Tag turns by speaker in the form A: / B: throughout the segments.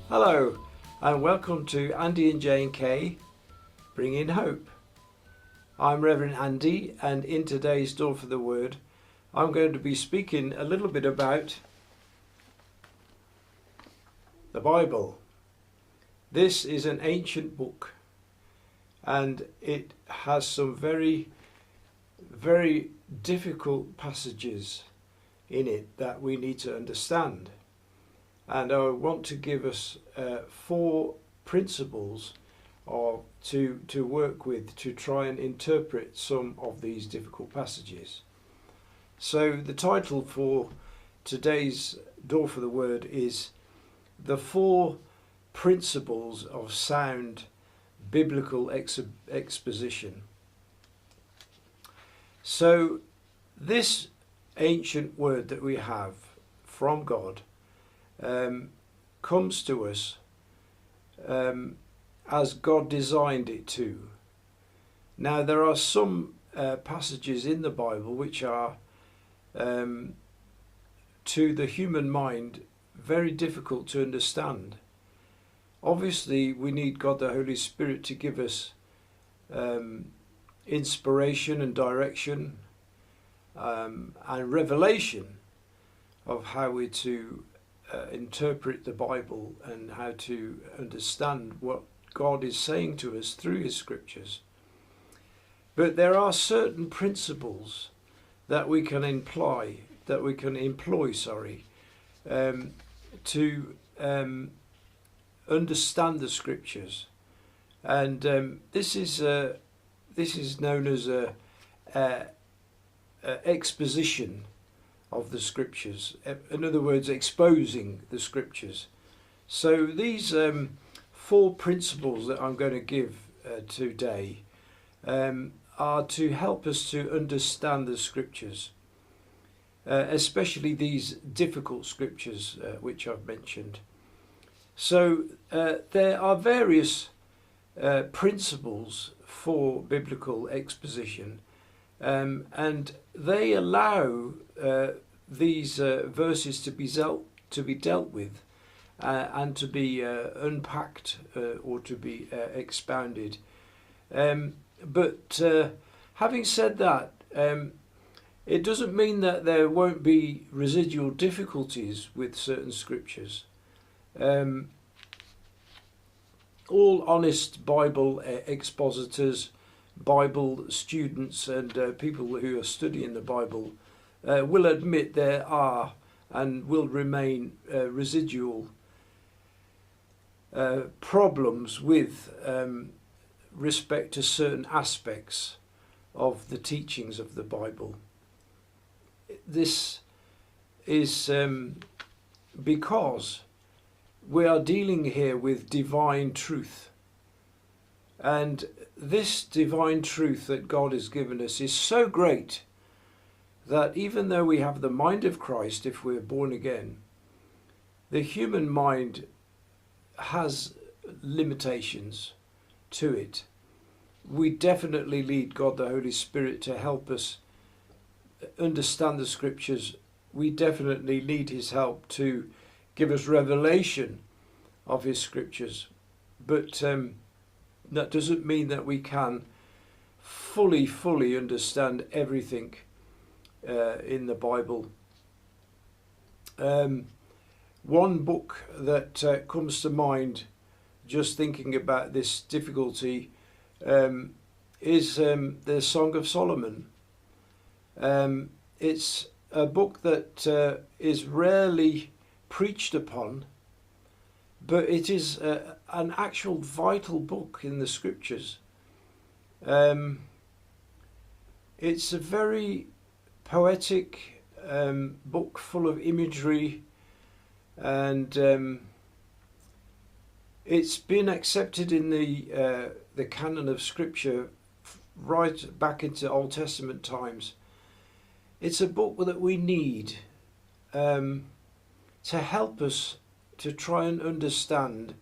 A: Hello and welcome to Andy and Jane K Bringing Hope. I'm Reverend Andy, and in today's Door for the Word I'm going to be speaking a little bit about the Bible. This is an ancient book and it has some very difficult passages in it that we need to understand. And I want to give us 4 principles to work with to try and interpret some of these difficult passages. So the title for today's Door for the Word is The 4 Principles of Sound Biblical Exposition. So this ancient word that we have from God comes to us as God designed it to. Now there are some passages in the Bible which are to the human mind very difficult to understand. Obviously we need God the Holy Spirit to give us inspiration and direction and revelation of how we're to interpret the Bible and how to understand what God is saying to us through his scriptures. But there are certain principles that we can employ to understand the scriptures, and this is known as a exposition of the scriptures. In other words, exposing the scriptures. So these 4 principles that I'm going to give today are to help us to understand the scriptures, especially these difficult scriptures which I've mentioned. So there are various principles for biblical exposition, and they allow these verses to be dealt with and to be unpacked or to be expounded. But having said that, it doesn't mean that there won't be residual difficulties with certain scriptures. All honest Bible expositors, Bible students and people who are studying the Bible will admit there are and will remain residual problems with respect to certain aspects of the teachings of the Bible. This is because we are dealing here with divine truth, and this divine truth that God has given us is so great that even though we have the mind of Christ, if we're born again, the human mind has limitations to it. We definitely need God the Holy Spirit to help us understand the scriptures. We definitely need his help to give us revelation of his scriptures. But that doesn't mean that we can fully understand everything in the Bible. One book that comes to mind just thinking about this difficulty is the Song of Solomon. It's a book that is rarely preached upon, but it is an actual vital book in the scriptures. It's a very poetic book full of imagery, and it's been accepted in the canon of scripture right back into Old Testament times. It's a book that we need to help us to try and understand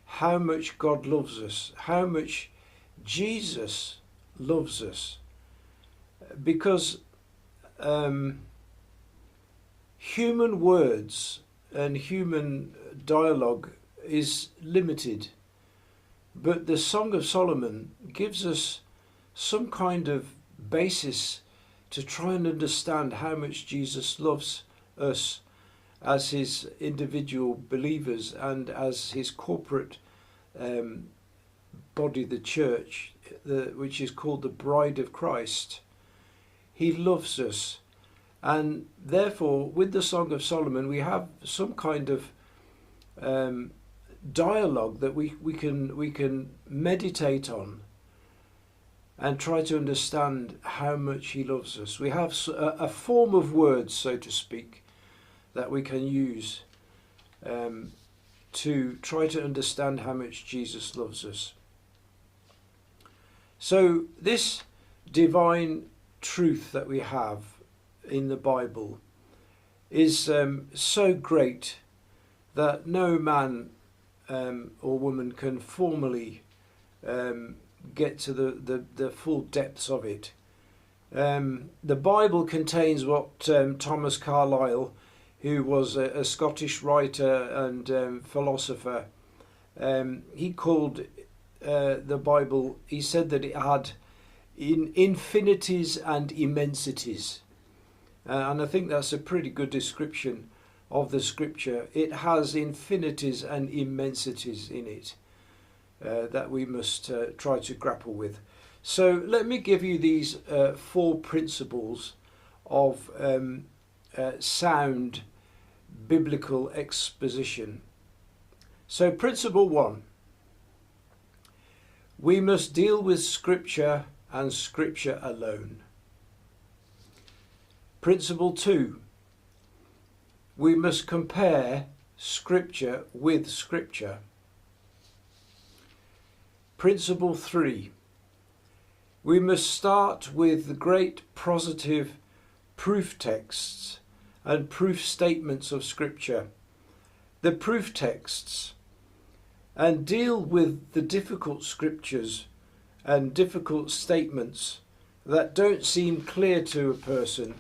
A: how much God loves us, how much Jesus loves us, because human words and human dialogue is limited, but the Song of Solomon gives us some kind of basis to try and understand how much Jesus loves us as his individual believers and as his corporate body, the church, which is called the bride of Christ. He loves us, and therefore with the Song of Solomon we have some kind of dialogue that we can meditate on and try to understand how much he loves us. We have a form of words, so to speak, that we can use to try to understand how much Jesus loves us. So this divine truth that we have in the Bible is so great that no man or woman can formally get to the full depths of it. The Bible contains what Thomas Carlyle, who was a Scottish writer and philosopher, he called the Bible, he said that it had infinities and immensities. And I think that's a pretty good description of the scripture. It has infinities and immensities in it that we must try to grapple with. So let me give you these 4 principles of sound biblical exposition. So principle 1, we must deal with scripture and scripture alone. Principle 2, we must compare scripture with scripture. Principle 3, we must start with the great positive proof texts and proof statements of scripture, the proof texts, and deal with the difficult scriptures and difficult statements that don't seem clear to a person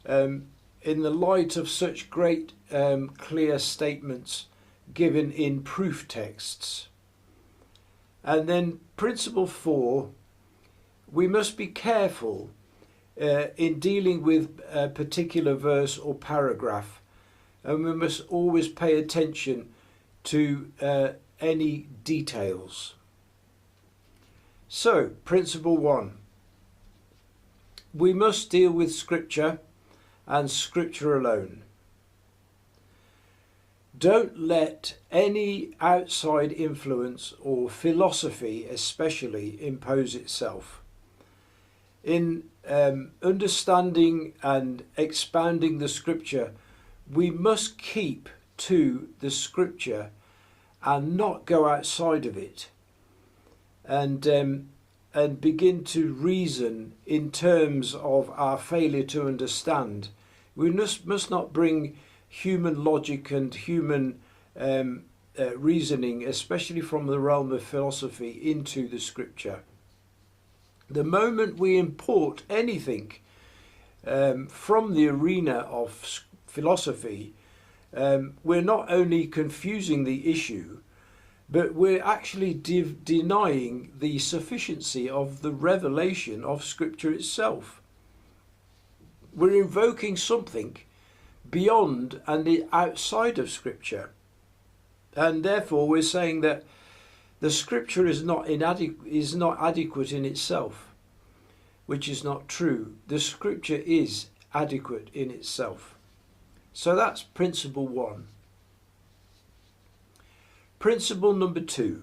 A: in the light of such great clear statements given in proof texts. And then principle 4, we must be careful in dealing with a particular verse or paragraph, and we must always pay attention to any details. So, principle 1, we must deal with scripture and scripture alone. Don't let any outside influence or philosophy especially impose itself. In understanding and expounding the scripture, we must keep to the scripture and not go outside of it and begin to reason in terms of our failure to understand. We must not bring human logic and human reasoning, especially from the realm of philosophy, into the scripture. The moment we import anything from the arena of philosophy, we're not only confusing the issue, but we're actually denying the sufficiency of the revelation of scripture itself. We're invoking something beyond and outside of scripture, and therefore we're saying that the scripture is not adequate in itself, which is not true. The scripture is adequate in itself. So that's principle 1. Principle number 2,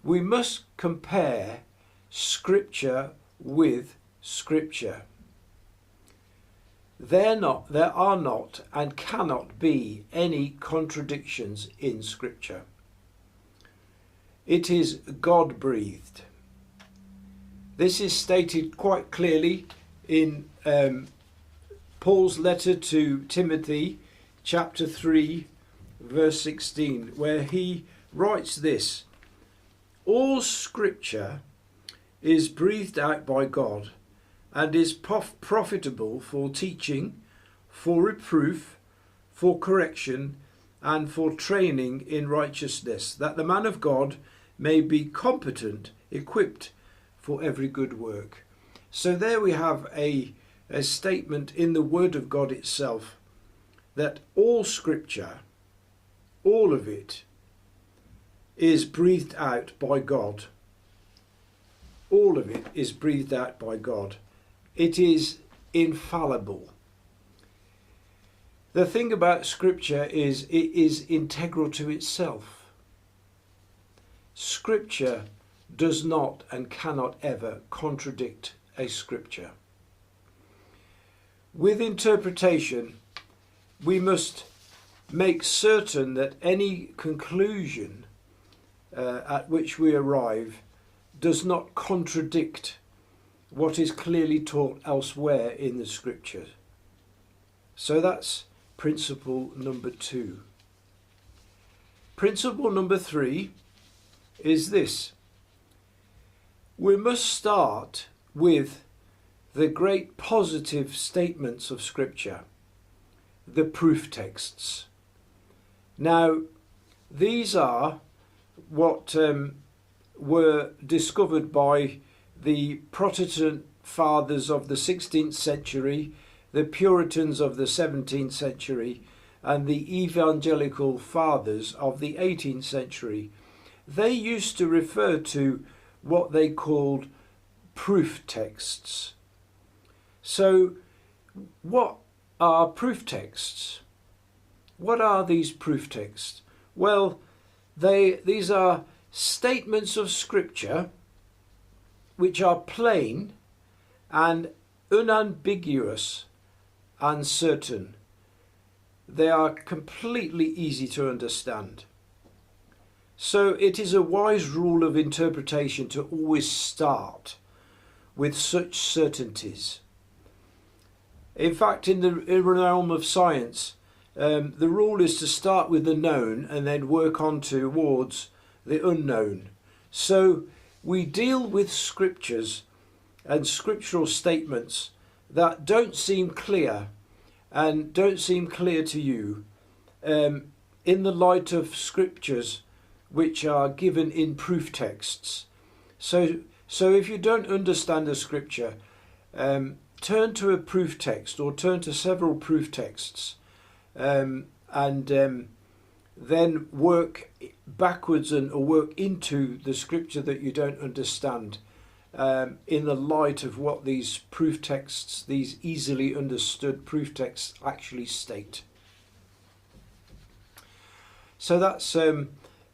A: we must compare scripture with scripture. There are not and cannot be any contradictions in scripture. It is God-breathed. This is stated quite clearly in Paul's letter to Timothy, chapter 3, verse 16, where he writes this: all scripture is breathed out by God and is profitable for teaching, for reproof, for correction, and for training in righteousness, that the man of God may be competent, equipped for every good work. So there we have a statement in the Word of God itself that all Scripture, all of it, is breathed out by God. All of it is breathed out by God. It is infallible. The thing about Scripture is it is integral to itself. Scripture does not and cannot ever contradict a Scripture. With interpretation, we must make certain that any conclusion at which we arrive does not contradict what is clearly taught elsewhere in the Scriptures. So that's principle number 2. Principle number 3 is this. We must start with the great positive statements of Scripture, the proof texts. Now, these are what were discovered by the Protestant fathers of the 16th century, the Puritans of the 17th century, and the evangelical fathers of the 18th century. They used to refer to what they called proof texts. So, what are proof texts? What are these proof texts? Well, these are statements of Scripture which are plain and unambiguous and certain. They are completely easy to understand. So it is a wise rule of interpretation to always start with such certainties. In fact, in the realm of science, the rule is to start with the known and then work on towards the unknown. So we deal with scriptures and scriptural statements that don't seem clear and don't seem clear to you in the light of scriptures which are given in proof texts. So if you don't understand a scripture, turn to a proof text or turn to several proof texts and then work backwards or work into the scripture that you don't understand in the light of what these proof texts, these easily understood proof texts actually state. So that's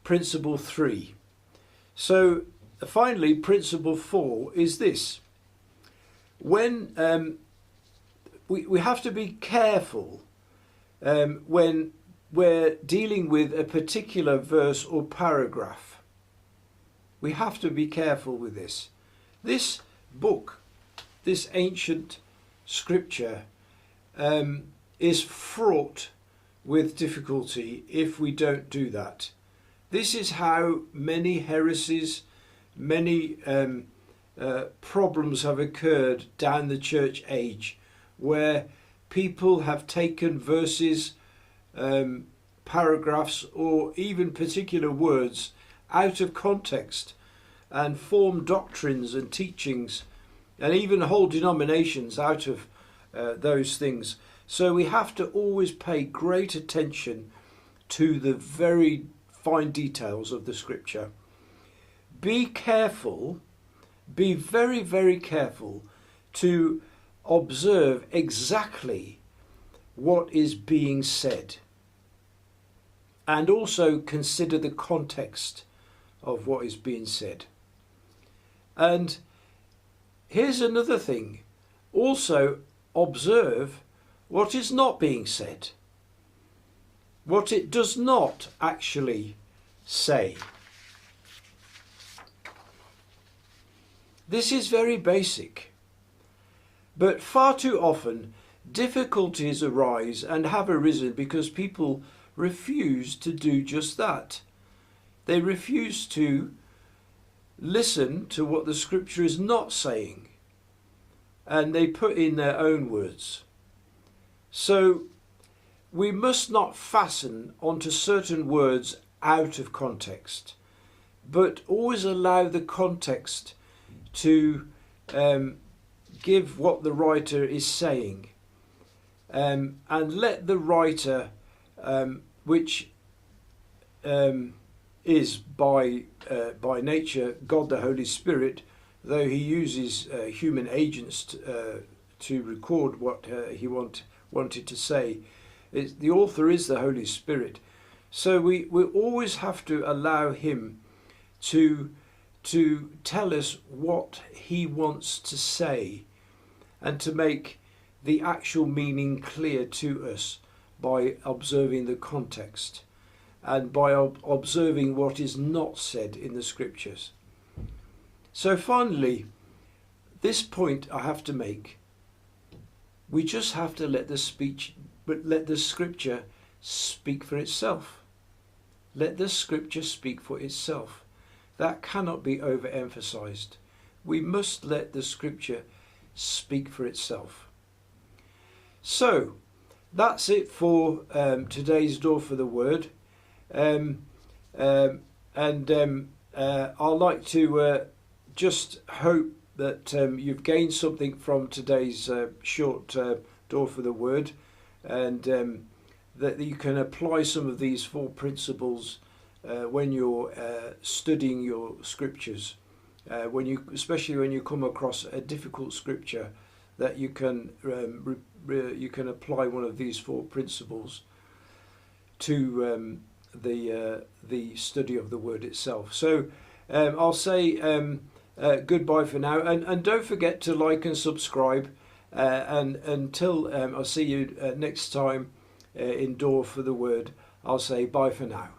A: principle 3. So finally, principle 4 is this. When we have to be careful when we're dealing with a particular verse or paragraph. We have to be careful with this. This book, this ancient scripture, is fraught with difficulty if we don't do that. This is how many heresies, many problems have occurred down the church age, where people have taken verses, paragraphs, or even particular words out of context and formed doctrines and teachings and even whole denominations out of those things. So we have to always pay great attention to the very fine details of the scripture. Be careful, be very, very careful to observe exactly what is being said, and also consider the context of what is being said. And here's another thing. Also observe what is not being said, what it does not actually say. This is very basic, but far too often difficulties arise and have arisen because people refuse to do just that. They refuse to listen to what the scripture is not saying, and they put in their own words. So we must not fasten onto certain words out of context, but always allow the context to give what the writer is saying, and let the writer, which is by nature God the Holy Spirit, though he uses human agents to record what he wanted to say, the author is the Holy Spirit. So we always have to allow him to tell us what he wants to say, and to make the actual meaning clear to us by observing the context and by observing what is not said in the scriptures. So finally, this point I have to make: we just have to let the scripture speak for itself. Let the scripture speak for itself. That cannot be overemphasized. We must let the scripture speak for itself. So that's it for today's Door for the Word. I'd like to just hope that you've gained something from today's short Door for the Word, and that you can apply some of these 4 principles when you're studying your scriptures, especially when you come across a difficult scripture, that you can apply one of these 4 principles to the study of the word itself. So I'll say goodbye for now, and don't forget to like and subscribe, and until I'll see you next time in Door for the Word, I'll say bye for now.